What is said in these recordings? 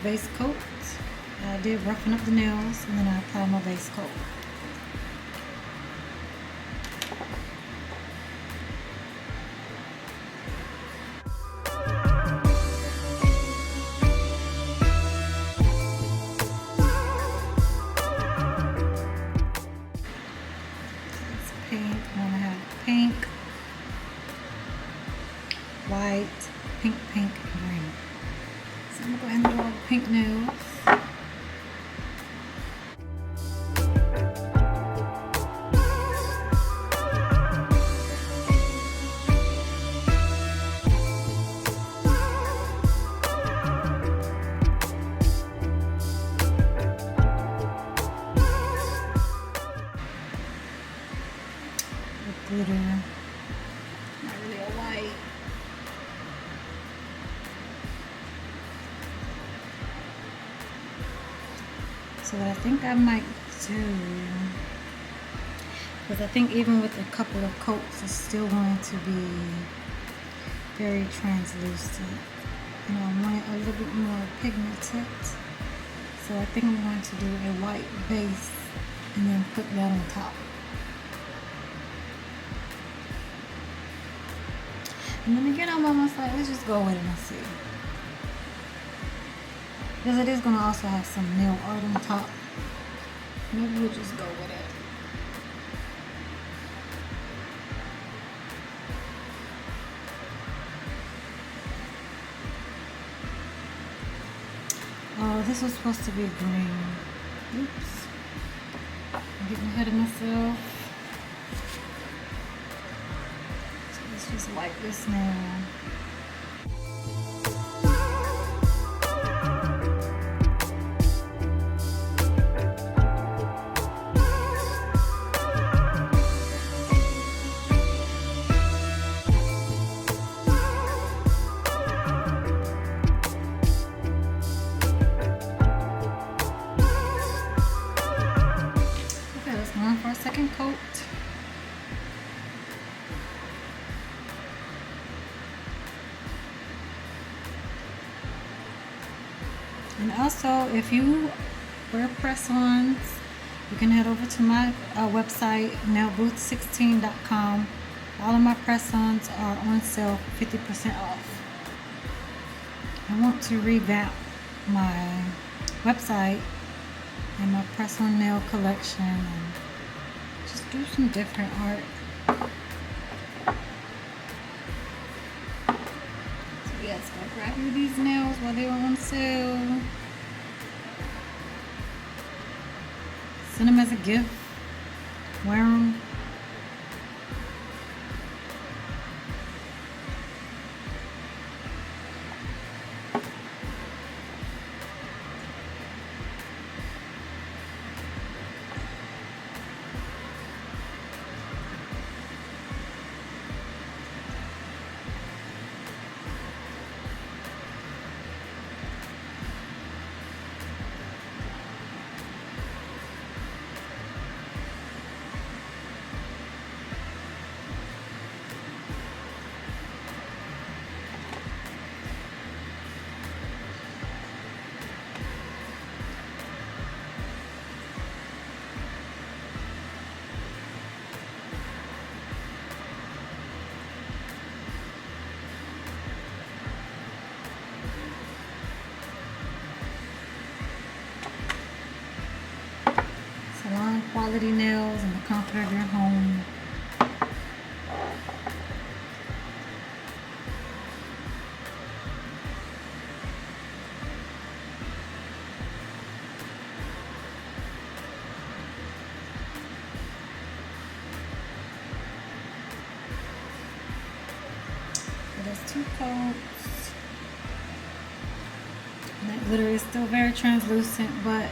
base coat. I did roughen up the nails and then I applied my base coat. It's pink. I want to have pink, white, pink, pink, and green. So I'm going to go ahead and do all the pink nails. Glitter, not really a white. So what I think I might do, because I think even with a couple of coats, it's still going to be very translucent. You know, I want it a little bit more pigmented. So I think I'm going to do a white base and then put that on top. And then again, I'm almost like, let's just go with it and see. Because it is going to also have some nail art on top. Maybe we'll just go with it. Oh, this was supposed to be green. Oops. I'm getting ahead of myself. Just wipe this nail. Okay, let's go on for a second coat. And also, if you wear press-ons, you can head over to my website, nailbooth16.com. All of my press-ons are on sale, 50% off. I want to revamp my website and my press-on nail collection and just do some different art. Yes, I'll grab you these nails while they were on sale. Send them as a gift. Wear them. Salon quality nails in the comfort of your home. So there's 2 coats. And that glitter is still very translucent, but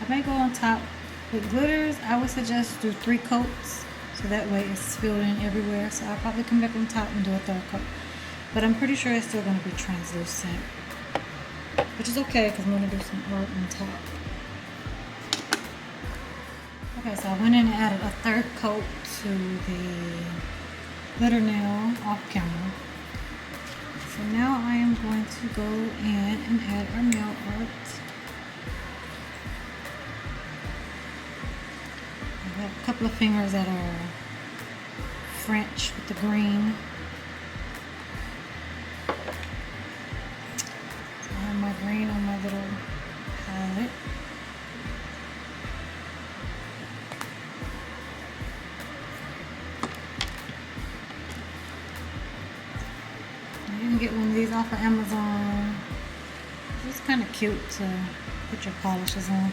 I may go on top. With glitters, I would suggest do 3 coats, so that way it's filled in everywhere. So I'll probably come back on top and do a 3rd coat. But I'm pretty sure it's still going to be translucent, which is okay because I'm going to do some art on top. Okay, so I went in and added a 3rd coat to the glitter nail off camera. So now I am going to go in and add our nail art. I have a couple of fingers that are French with the green. I have my green on my little palette. You can get one of these off of Amazon. It's kind of cute to put your polishes on.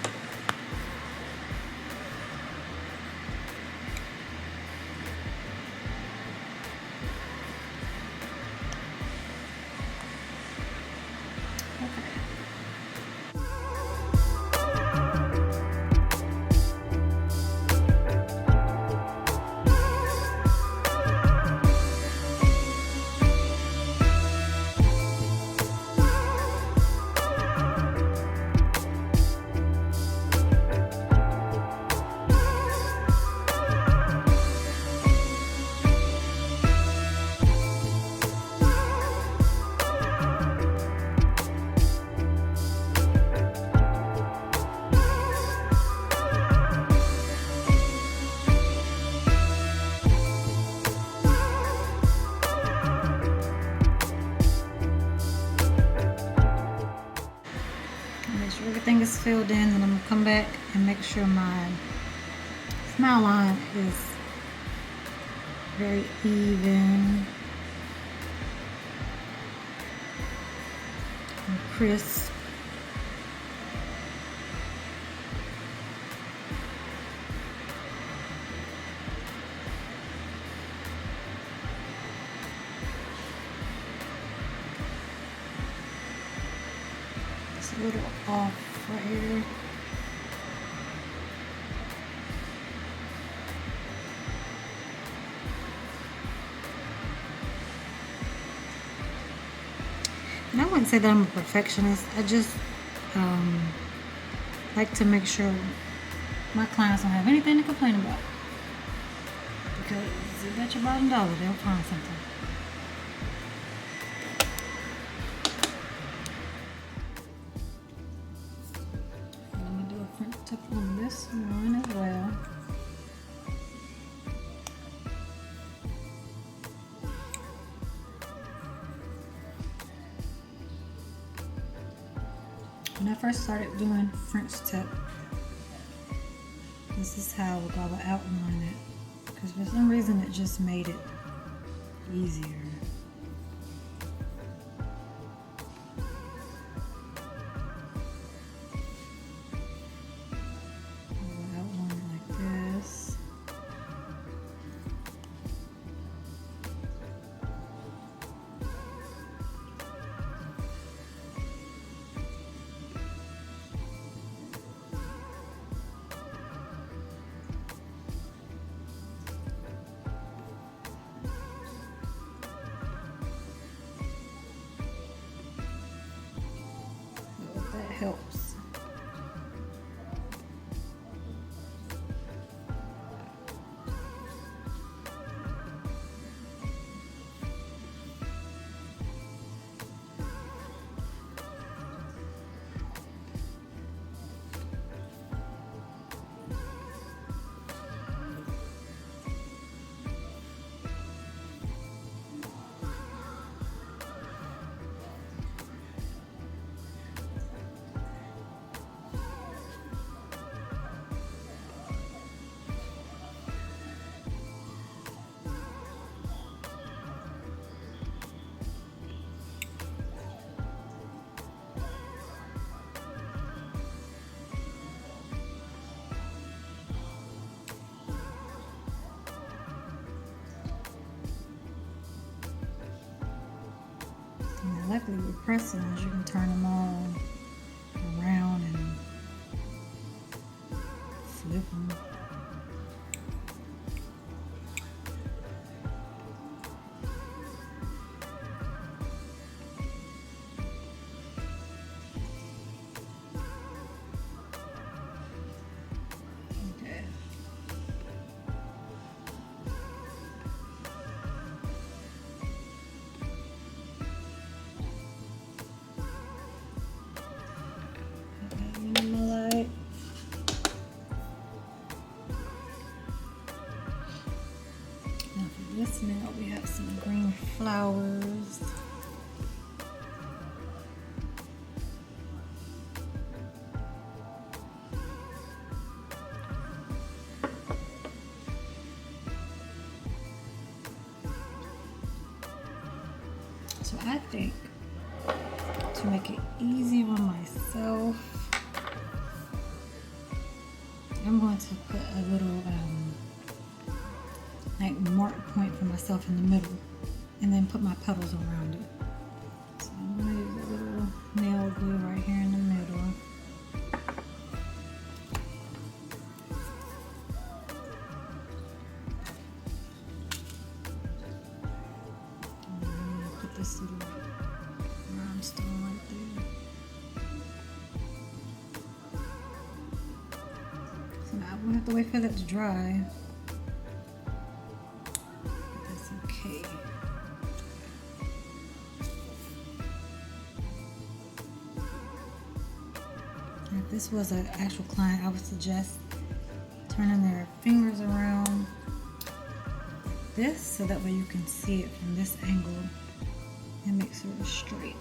Everything is filled in, and I'm going to come back and make sure my smile line is very even and crisp. It's a little off right here. And I wouldn't say that I'm a perfectionist. I just like to make sure my clients don't have anything to complain about. Because you bet your bottom dollar they'll find something. I'm going to do a front tip on this one as well. When I first started doing French tip, this is how I would outline it, because for some reason it just made it easier. I would outline it like this. That helps. And luckily with press-ons, you can turn them all around and flip them. Okay. this nail, we have some green flowers. So I think to make it easy on myself, I'm going to put a little like mark point for myself in the middle and then put my petals around it. So I'm going to use a little nail glue right here in the middle. And I'm going to put this little rhinestone right there. So now I'm going to have to wait for that to dry. Okay. If this was an actual client, I would suggest turning their fingers around like this so that way you can see it from this angle and make sure it's straight.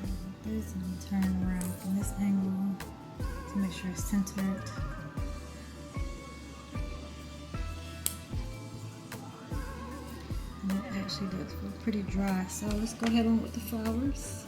Like this, and turn it around from this angle to make sure it's centered. Actually does feel pretty dry, so let's go ahead on with the flowers.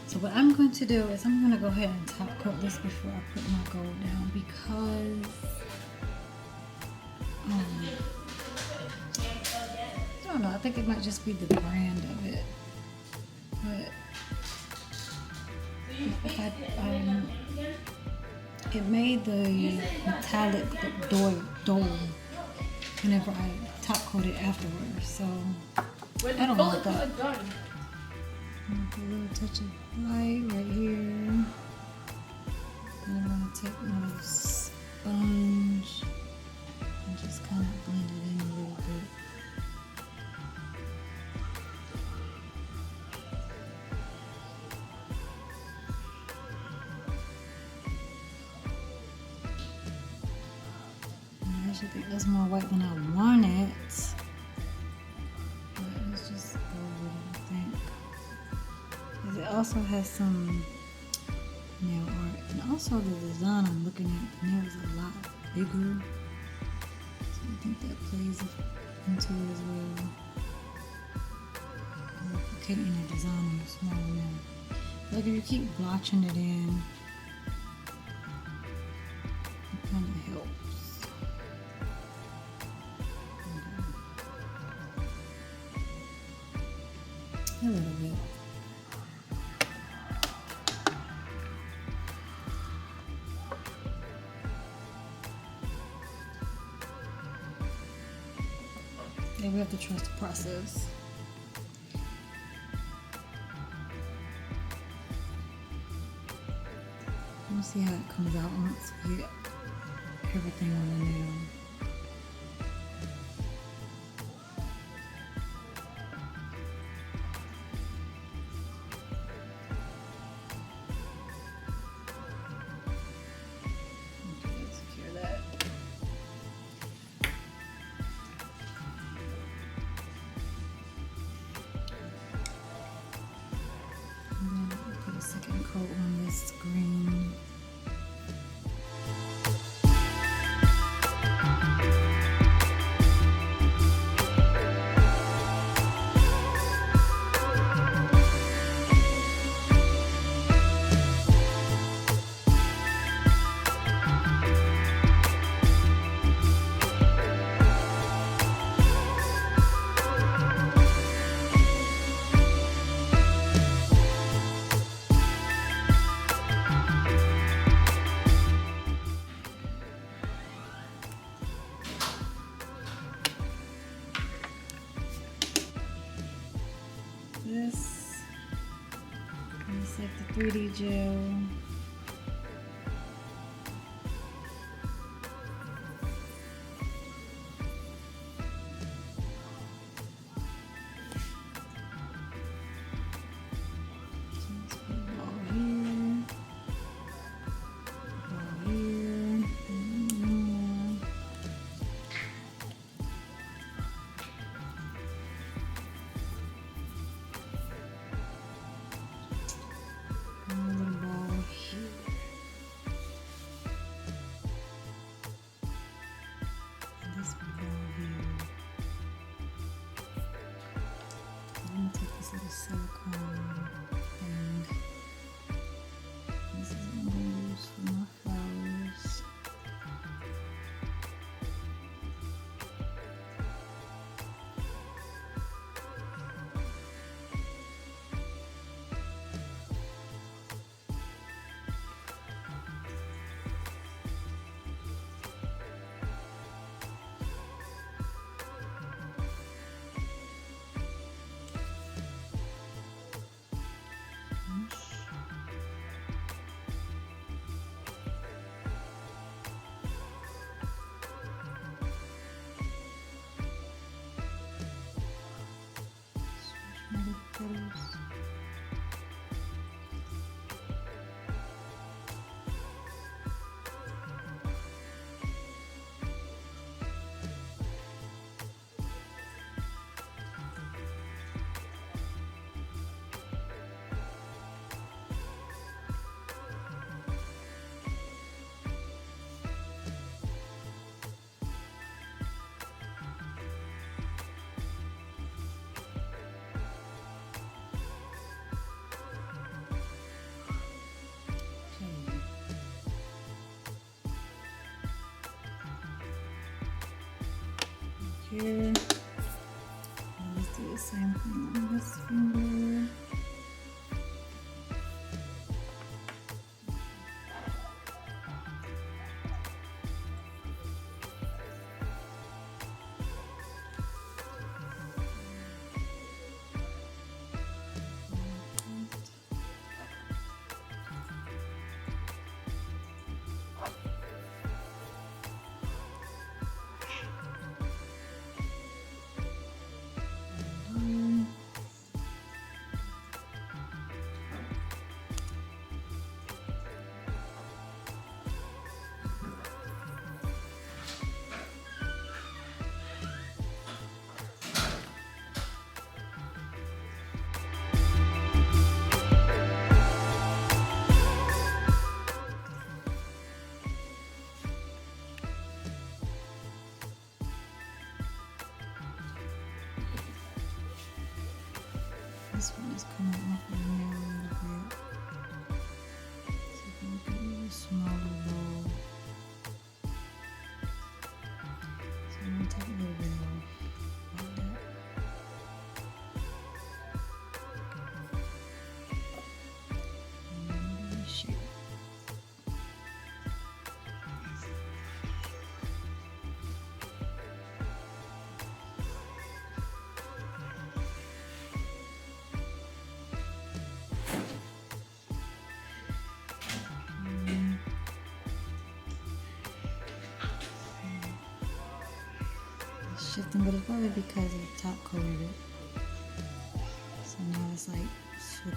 So what I'm going to do is I'm going to go ahead and top coat this before I put my gold down, because I don't know, I think it might just be the brand of it. But if it made the metallic look dull whenever I top coated afterwards. So I don't know what that. A little touch of white right here. And I'm going to take my sponge and just kind of blend it in a little bit. I actually think that's more white than I want it. But let's just go with it, I think. Because it also has some nail art. And also the design I'm looking at, the nail is a lot bigger. So I think that plays into it as well. Replicating the design on a smaller nail. Like if you keep blotching it in, it kind of helps. A little bit. Okay, we have to trust the process. We'll see how it comes out once we get everything on the nail. Okay, let's secure that. And then put a second coat on this green. This, and it's like the 3D gel. Silicone thing. This is what I'm going to use for my flowers. Here, let's do the same thing on this finger. This one is coming off of the nail a little bit. So if we can use a smaller bowl. So I'm going to take a little bit off like that. And then do the shape. shifting, but it's probably because it's top coated. So now it's like shifting.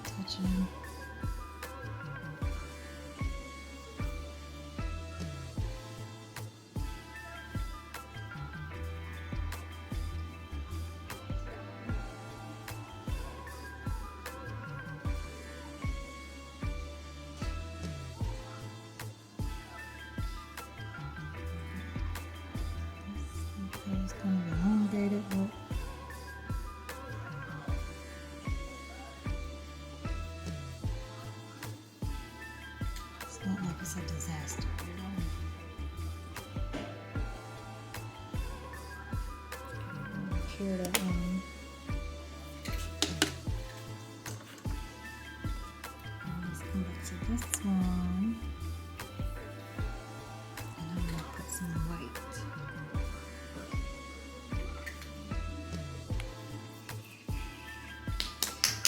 Touching. It's kind of elongated, but it's not like it's a disaster, you know. Here to let's come back to this one, and I'm gonna put some white.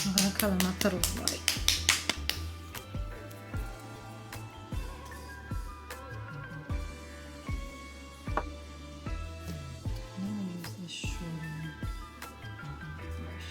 I'm gonna color my petals white. I'm gonna use this shorter brush.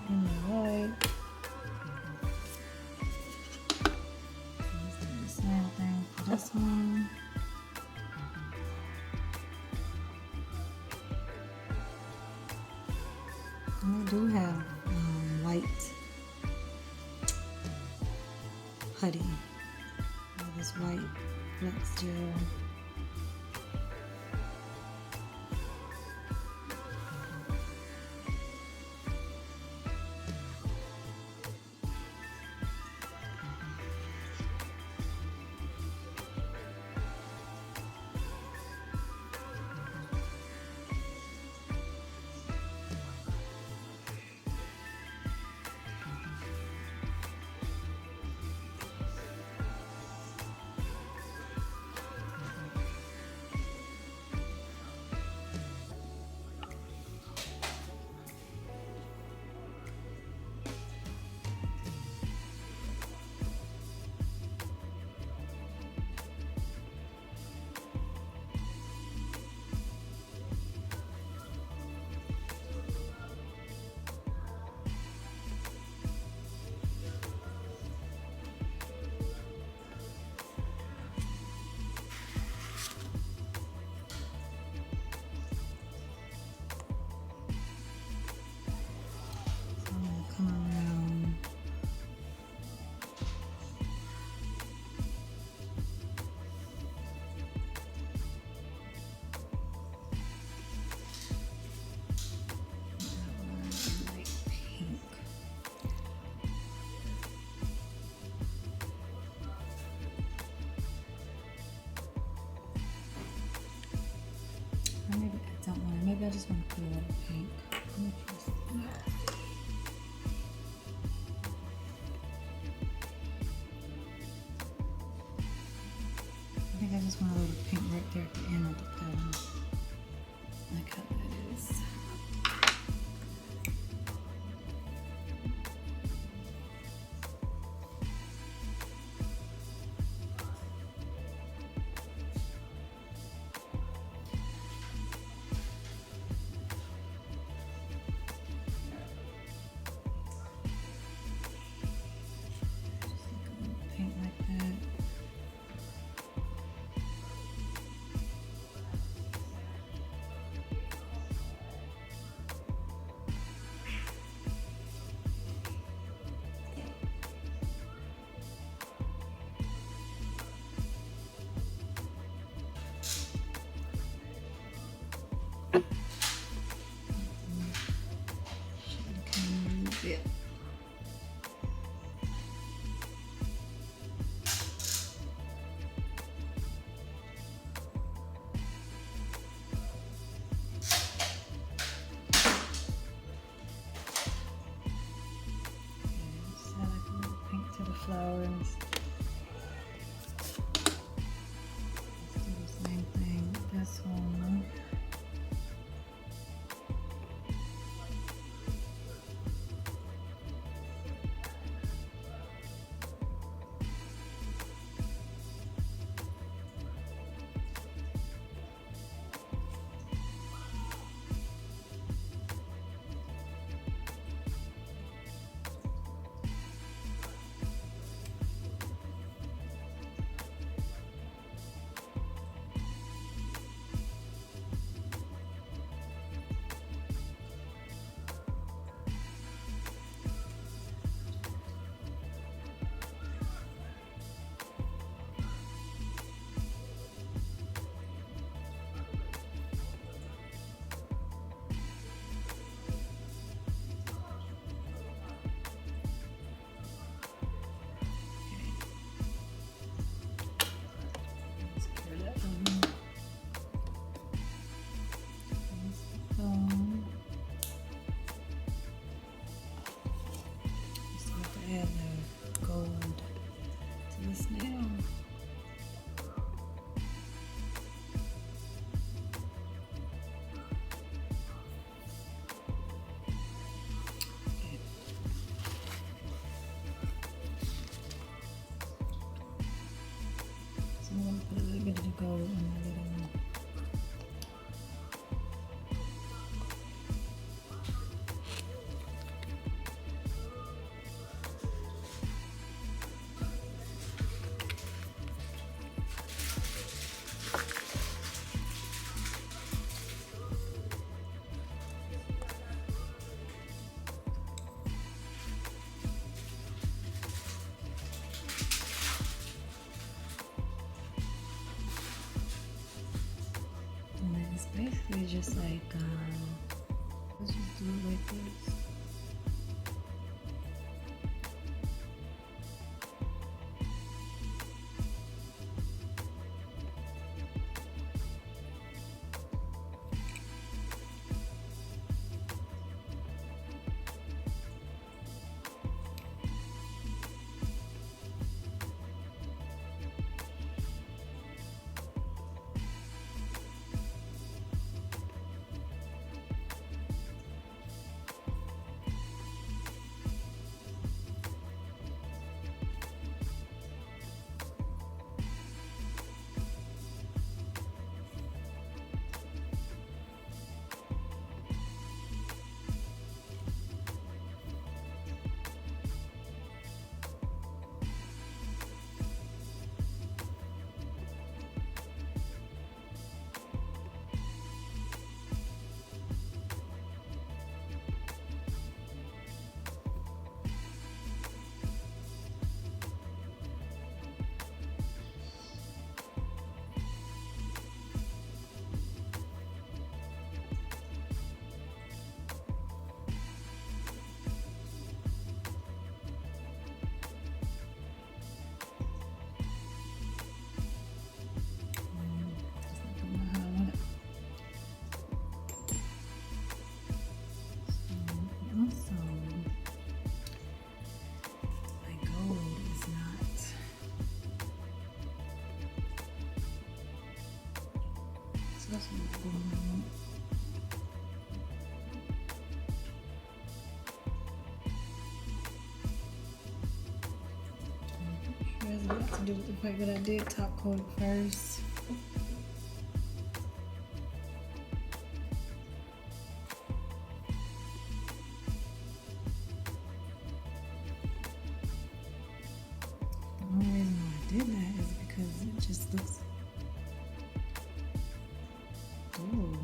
In the white. Let's do the same thing for this one. And they do have white putty. This white flex gel. just want to put a little pink. Let me just, I think I just want a little pink right there at the end of the petal. Like how that is. Paint like that. Yeah. Just add like a little pink to the flowers. Let's do the same thing with this one. Add the gold to this nail. So I'm going to put a little bit of the gold on my little one. And it's basically just like, let's just do it like this. got to do with the fact that I did top coat it first. The only reason why I did that is because it just looks. Ooh.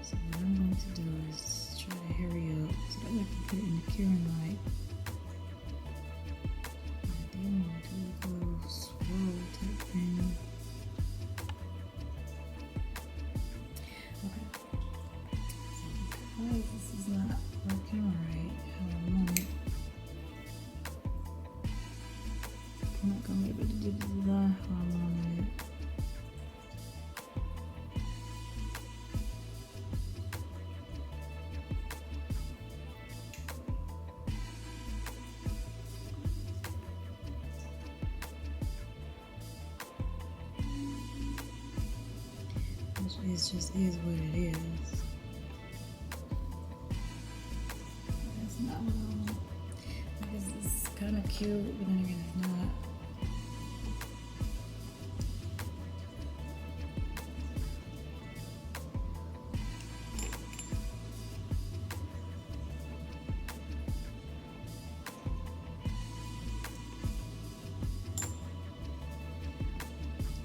So what I'm going to do is try to hurry up so that I can put it in the curing light. I did want to do a little swirl type thing. Okay. So because this is not working right how I want it, I'm not going to be able to do the design how I want it. It just is what it is. That's not what I want. Because it's kind of cute, but then again, it's not.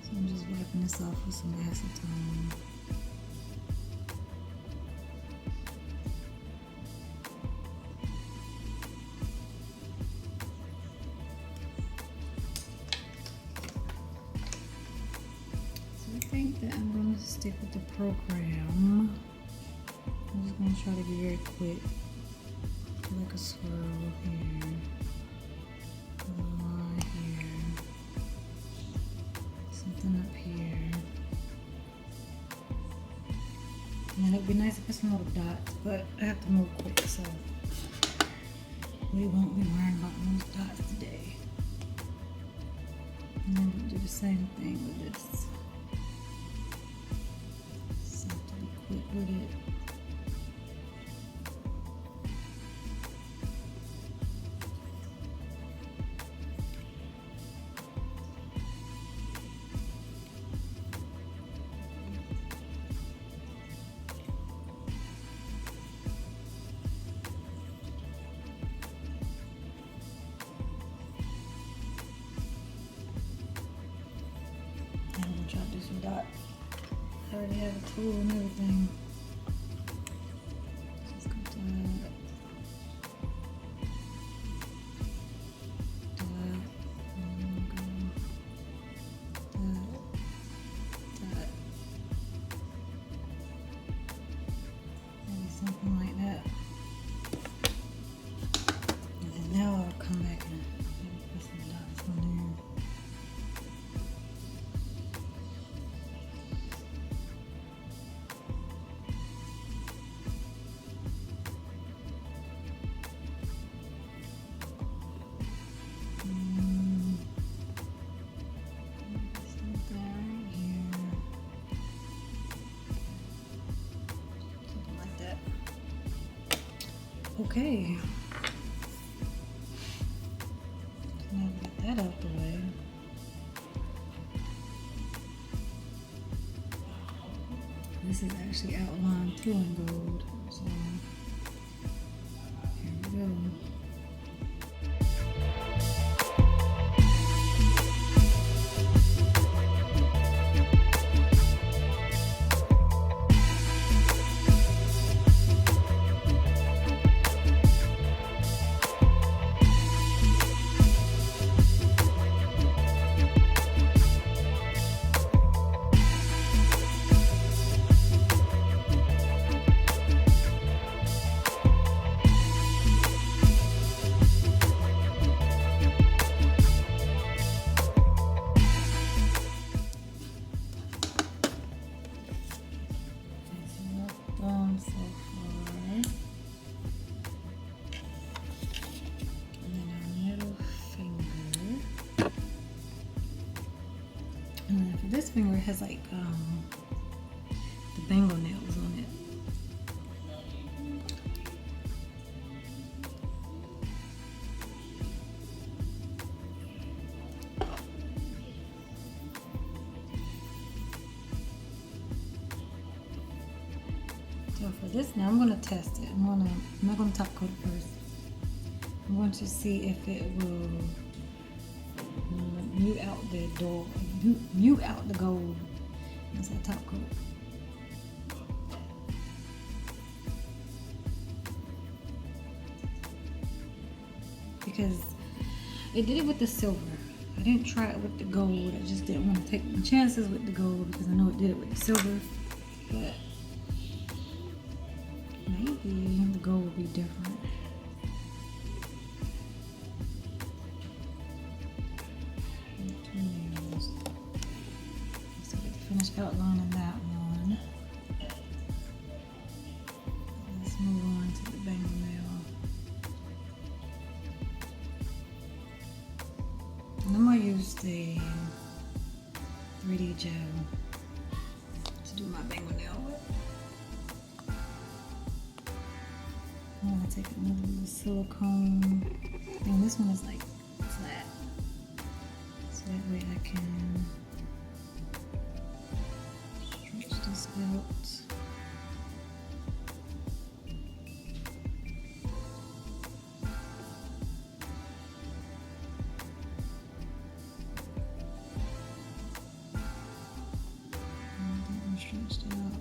So I'm just wiping this off with some acetone. I think that I'm going to stick with the program. I'm just going to try to be very quick. Like a swirl here. A line here. Something up here. And it would be nice to put some little dots, but I have to move quick, so we won't be worrying about those dots today. And then we'll do the same thing with this. Quick with it. And I'm gonna try to do some dots. I already have a tool and everything. Just go dot, and then we'll go dot. Maybe something like that. And then now I'll come back and maybe put some dots on there. Okay. Now get that out the way. This is actually outlined too in gold. So here we go. This finger has like the bangle nail But this now I'm gonna test it. I'm not gonna top coat it first. I'm going to see if it will mute out the gold as I top coat. Because it did it with the silver. I didn't try it with the gold. I just didn't want to take my chances with the gold because I know it did it with the silver. But maybe the gold will be different. So I finish outlining that one. Let's move on to the bangle nail. And I'm going to use the 3D gel to do my bangle nail with. I'm going to take another little silicone. And this one is like flat. So that way I can stretch this out. Stretched out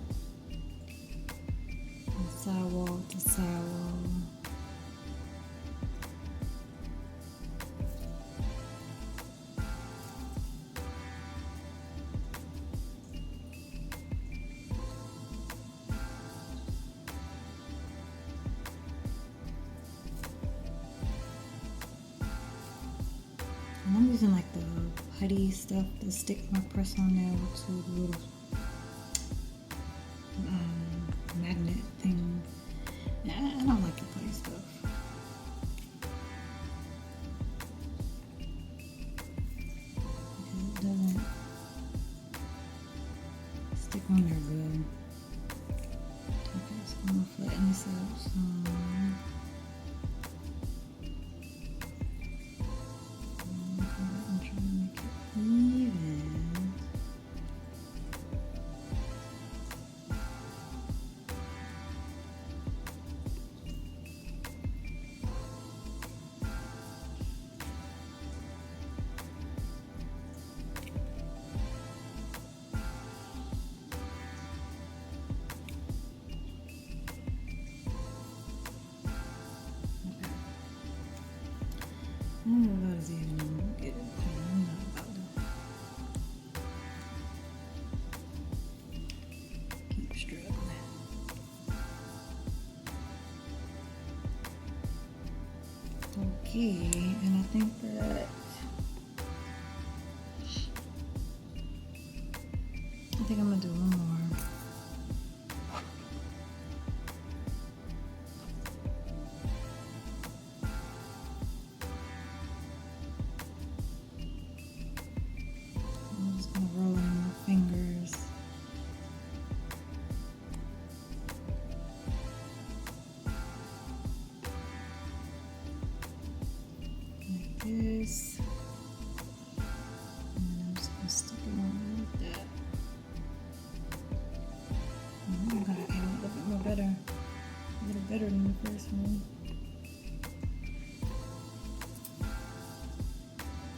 from sidewall to sidewall. And I'm using like the putty stuff to stick my press-on nail to the little magnet thing. I don't like the putty stuff. Because it doesn't stick on there good. Okay, so I'm gonna flatten this out some. I'm trying to make it even. I don't know about to even get it. I'm not about to keep struggling. Okay, and I think I'm gonna do one more. I'm just gonna roll it in my fingers. Like this. And then I'm just gonna stick it on like that. I'm gonna get a little bit more better. A little better than the first one.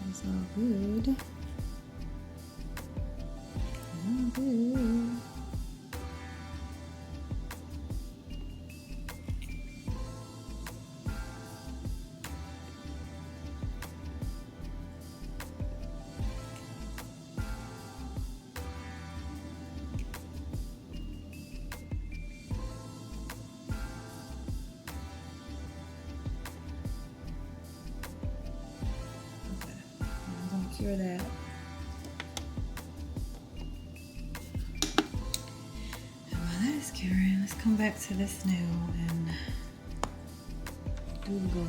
It's all good. All good. I'm gonna cure that. And while that is curing, let's come back to this nail and do the gold.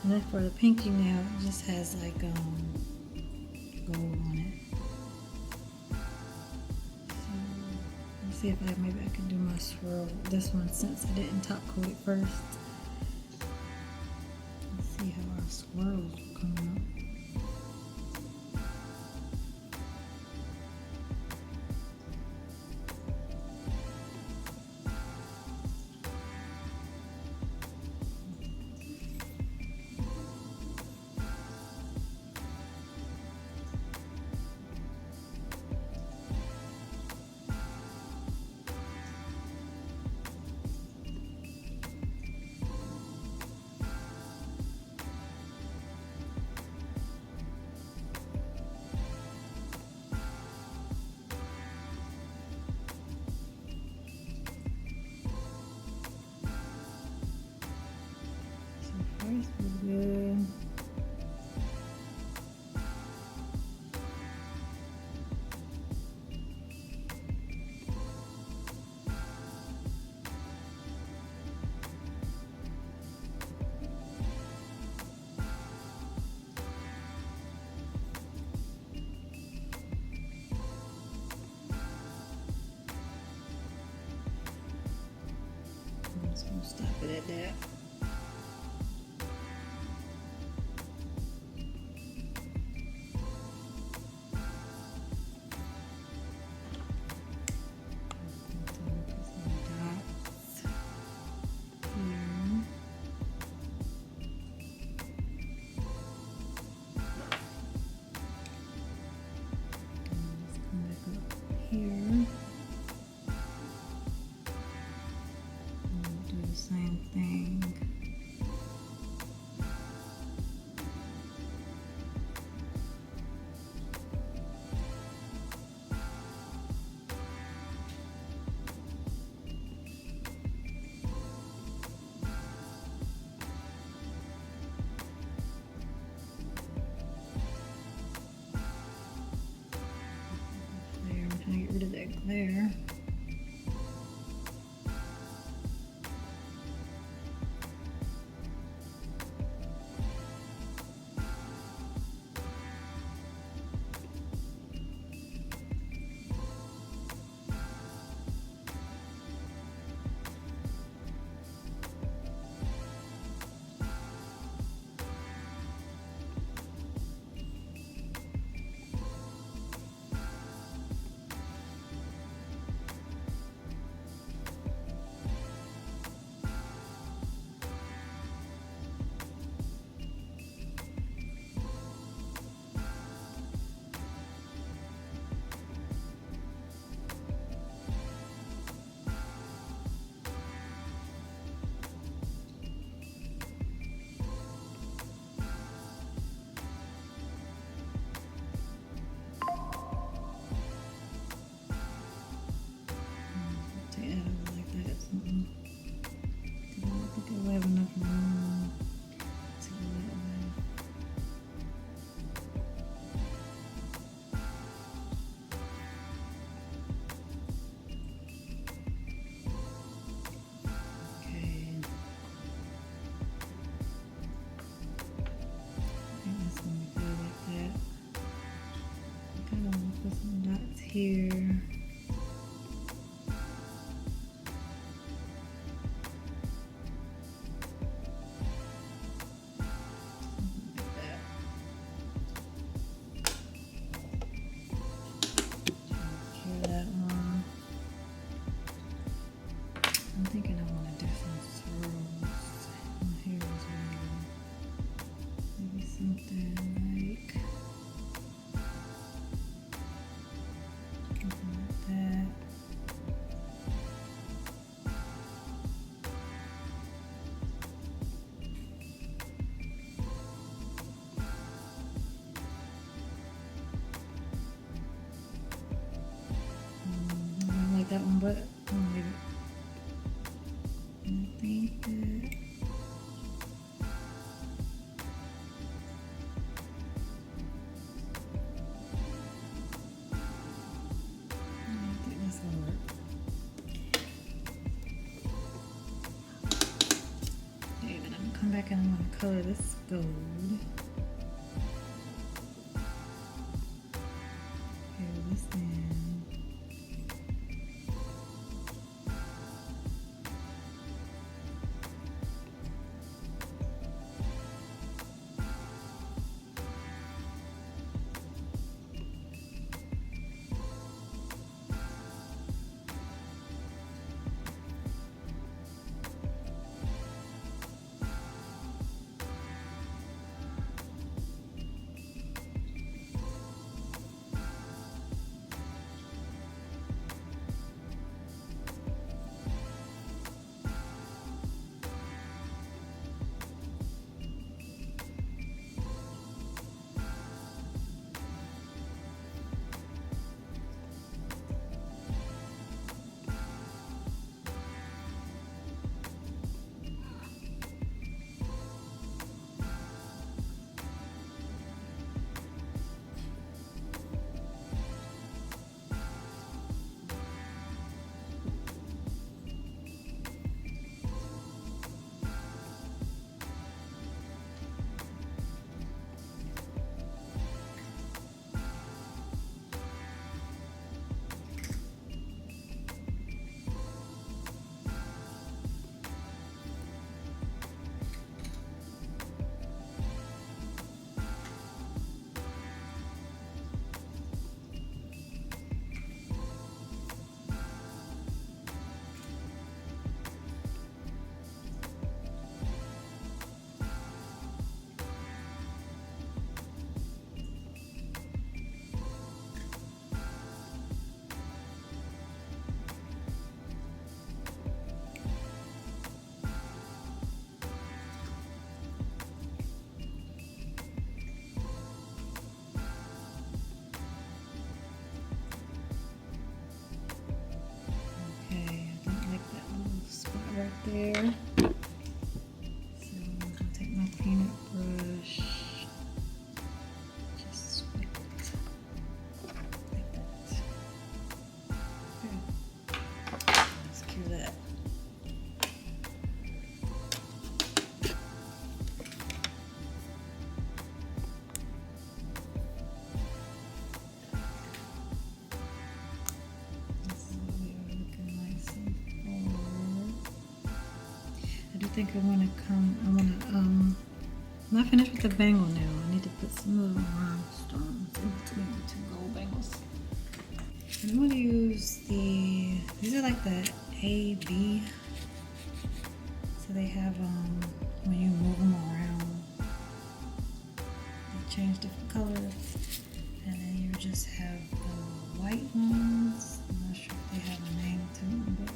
And then for the pinky nail, it just has like gold on it. So let's see if maybe I can do my swirl. This one, since I didn't top coat it first. Let's see how our swirls will come out. First we're good. I'm just gonna stop it at that. Here, do the same thing. There, I'm trying to get rid of that glare. Take that over like that. Something. I don't think I will have enough room to go that way. Okay. I think that's gonna be good like that. I kind of want to put some dots here. I'm thinking I want to do some swirls. My hair as well. Maybe something like that. I don't like that one, but I'm gonna leave it. And I think that that's gonna work. Okay, then I'm come back and I'm going to color this gold. Fill this in. Right there. So I'm gonna take my peanut brush, just swipe it like that. Okay, let's cue that. This is what we are looking like so far. I do think I want to I'm not finished with the bangle now. I need to put some little rhinestones in between the two gold bangles. And I'm going to use these are like the A, B. So they have, when you move them around, they change different colors. And then you just have the white ones. I'm not sure if they have a name to them, but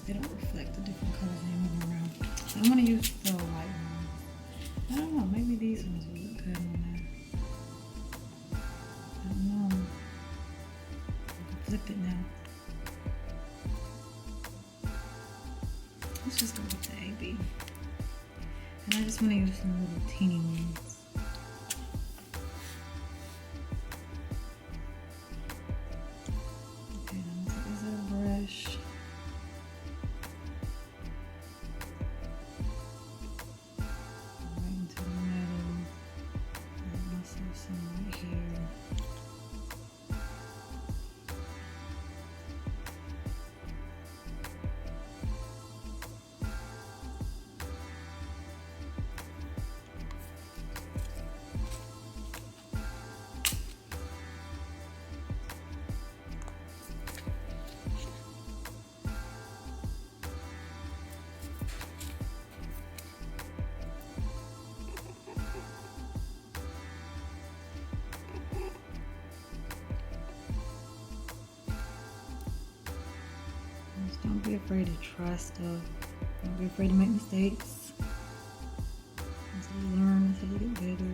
they don't reflect the different colors when you move them around. So I'm going to use the white ones. I don't know, maybe these ones will look good on there. I don't know. I can flip it now. Let's just go with the AB. And I just want to use some little teeny ones. Okay, I'm going to take this little brush. Right into the middle. And also some right here. Just don't be afraid to try stuff. Don't be afraid to make mistakes. That's how you learn, that's how you get better.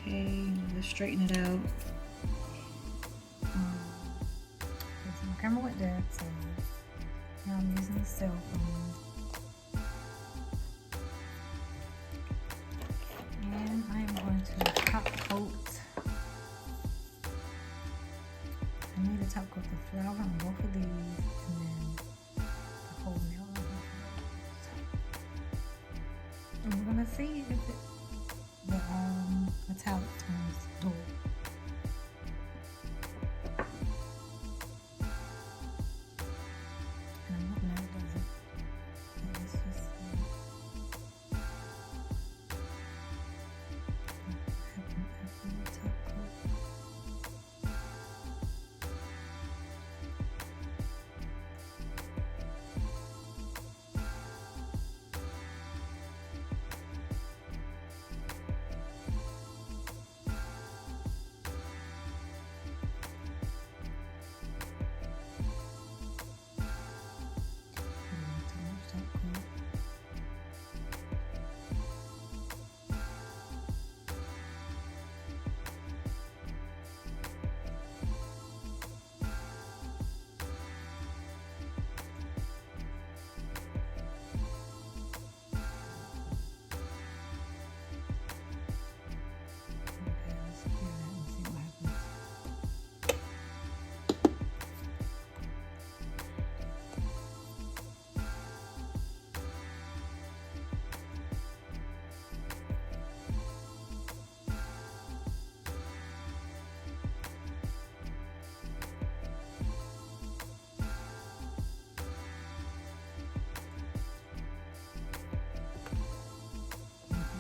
Okay, let's straighten it out. my camera went dead, so now I'm using the cell phone. And I am going to top coat. I need to top coat the flower on both of these, and then the whole nail on both of those. And we're gonna see if the metallic turns dull. And I'm hoping that it doesn't. Let's just see. After the top coat.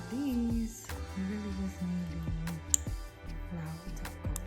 These, we really just need the flower top coat.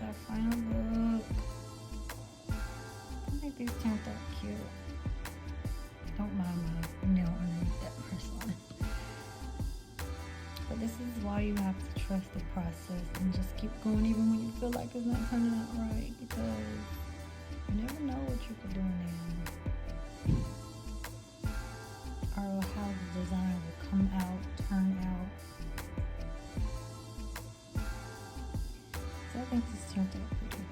Our final look. I think these turned out cute. Don't mind my nail underneath that first one. But this is why you have to trust the process and just keep going even when you feel like it's not turning out right, because you never know what you could do in or how the design will come out, turn out. So I think this turned out pretty.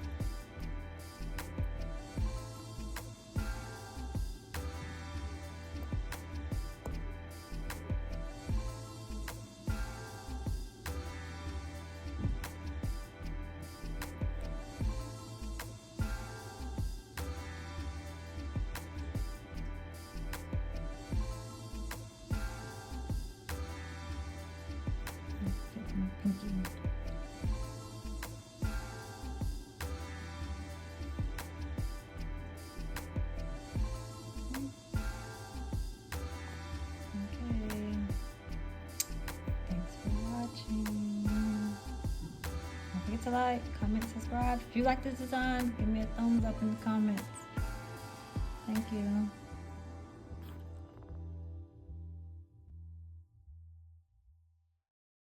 Get my pinky. Don't forget to like, comment, subscribe. If you like this design, give me a thumbs up in the comments. Thank you.